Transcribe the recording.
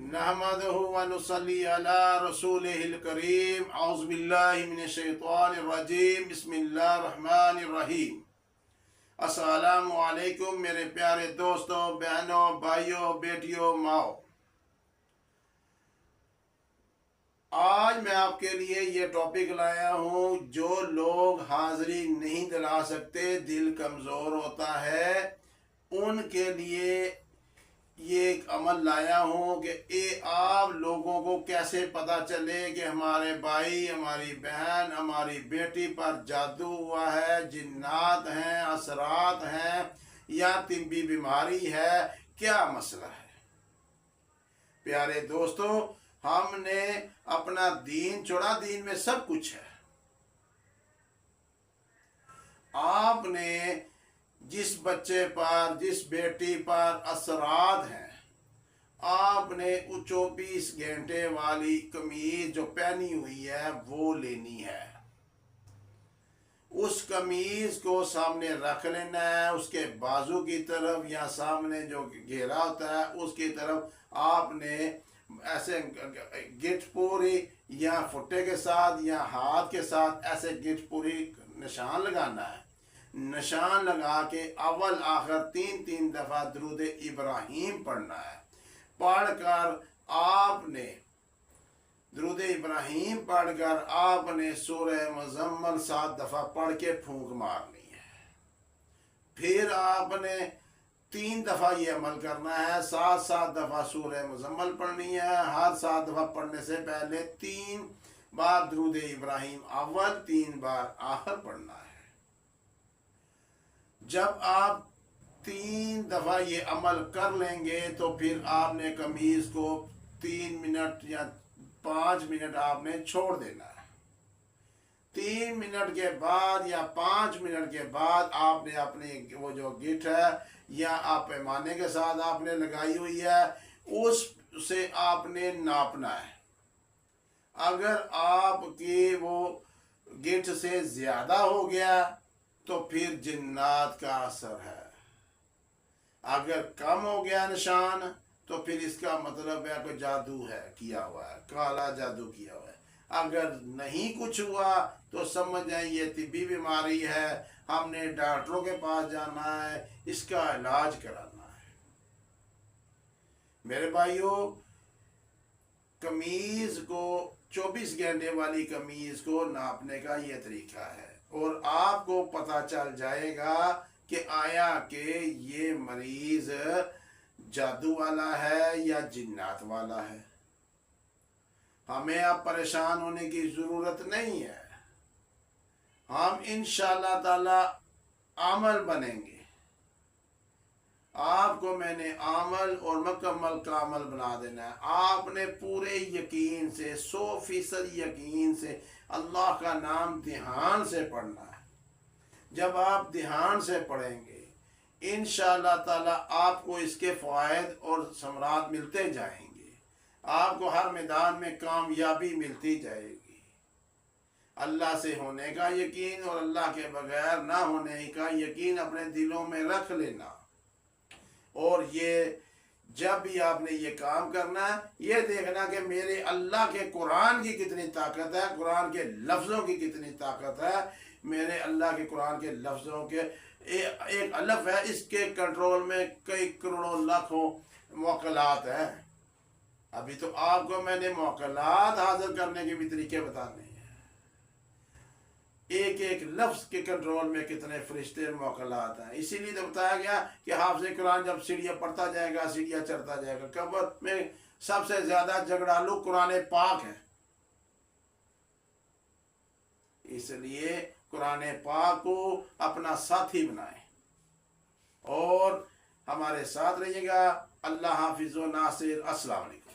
नहमदहु व नुसल्ली अला रसूलिहिल करीम। औज़ु बिल्लाहि मिनश शैतानिर रजीम। बिस्मिल्लाहिर रहमानिर रहीम। अस्सलामु अलैकुम मेरे प्यारे दोस्तों, बहनों, भाइयों, बेटियों, माओ। आज मैं आपके लिए ये टॉपिक लाया हूँ, जो लोग हाजिरी नहीं दिला सकते, दिल कमज़ोर होता है, उनके लिए ये एक अमल लाया हूँ कि आप लोगों को कैसे पता चले कि हमारे भाई, हमारी बहन, हमारी बेटी पर जादू हुआ है, जिन्नात हैं, असरात हैं या तिब्बी बीमारी है, क्या मसला है। प्यारे दोस्तों, हमने अपना दीन छोड़ा, दीन में सब कुछ है। आपने जिस बच्चे पर, जिस बेटी पर असरात हैं, आपने 24 घंटे वाली कमीज जो पहनी हुई है वो लेनी है। उस कमीज को सामने रख लेना है, उसके बाजू की तरफ या सामने जो घेरा होता है उसकी तरफ आपने ऐसे गिट्ठ पूरी या फुट्टे के साथ या हाथ के साथ ऐसे गिट्ठ पूरी निशान लगाना है। निशान लगा के अव्वल आखिर 3 दफा दुरूद इब्राहिम पढ़ना है। पढ़कर आपने दुरूद इब्राहिम पढ़कर आपने सूरह मुज़म्मल 7 दफा पढ़ के फूंक मारनी है। फिर आपने 3 दफा ये अमल करना है। 7 दफा सूरह मुज़म्मल पढ़नी है। हर 7 दफा पढ़ने से पहले 3 बार दुरूद इब्राहिम अव्वल, 3 बार आखिर पढ़ना है। जब आप 3 दफा ये अमल कर लेंगे तो फिर आपने कमीज को 3 मिनट या 5 मिनट आपने छोड़ देना है। 3 मिनट के बाद या 5 मिनट के बाद आपने अपनी वो जो गिट्ठ है या आप पैमाने के साथ आपने लगाई हुई है, उससे आपने नापना है। अगर आपकी वो गिट्ठ से ज्यादा हो गया तो फिर जिन्नात का असर है। अगर कम हो गया निशान तो फिर इसका मतलब है कोई जादू है किया हुआ है, काला जादू किया हुआ है। अगर नहीं कुछ हुआ तो समझ जाए ये तिब्बी बीमारी है, हमने डॉक्टरों के पास जाना है, इसका इलाज कराना है। मेरे भाइयों, कमीज को 24 घंटे वाली कमीज को नापने का ये तरीका है और आपको पता चल जाएगा कि आया कि ये मरीज जादू वाला है या जिन्नात वाला है। हमें अब परेशान होने की जरूरत नहीं है। हम इंशाअल्लाह ताला आमल बनेंगे। आपको मैंने आमल और मुकम्मल का अमल बना देना है। आपने पूरे यकीन से, 100% यकीन से अल्लाह का नाम ध्यान से पढ़ना है। जब आप ध्यान से पढ़ेंगे इंशाअल्लाह ताला आपको इसके फ़वाइद और समरात मिलते जाएंगे। आपको हर मैदान में कामयाबी मिलती जाएगी। अल्लाह से होने का यकीन और अल्लाह के बगैर ना होने का यकीन अपने दिलों में रख लेना। और ये जब भी आपने ये काम करना है, ये देखना कि मेरे अल्लाह के कुरान की कितनी ताकत है, कुरान के लफ्ज़ों की कितनी ताकत है। मेरे अल्लाह के कुरान के लफ्ज़ों के एक अलफ है, इसके कंट्रोल में कई करोड़ों लाखों मौकलात हैं। अभी तो आपको मैंने मौकलात हासिल करने के भी तरीके बताने हैं। एक एक लफ्ज के कंट्रोल में कितने फरिश्ते मौकलात हैं। इसीलिए तो बताया गया कि हाफ़िज़ कुरान जब सीढ़ियाँ पढ़ता जाएगा, सीढ़ियाँ चढ़ता जाएगा। कब्र में सबसे ज्यादा झगड़ालू कुरान पाक है। इसलिए कुरान पाक को अपना साथी बनाएं और हमारे साथ रहिएगा। अल्लाह हाफिज़ व नासिर। अस्सलाम वालेकुम।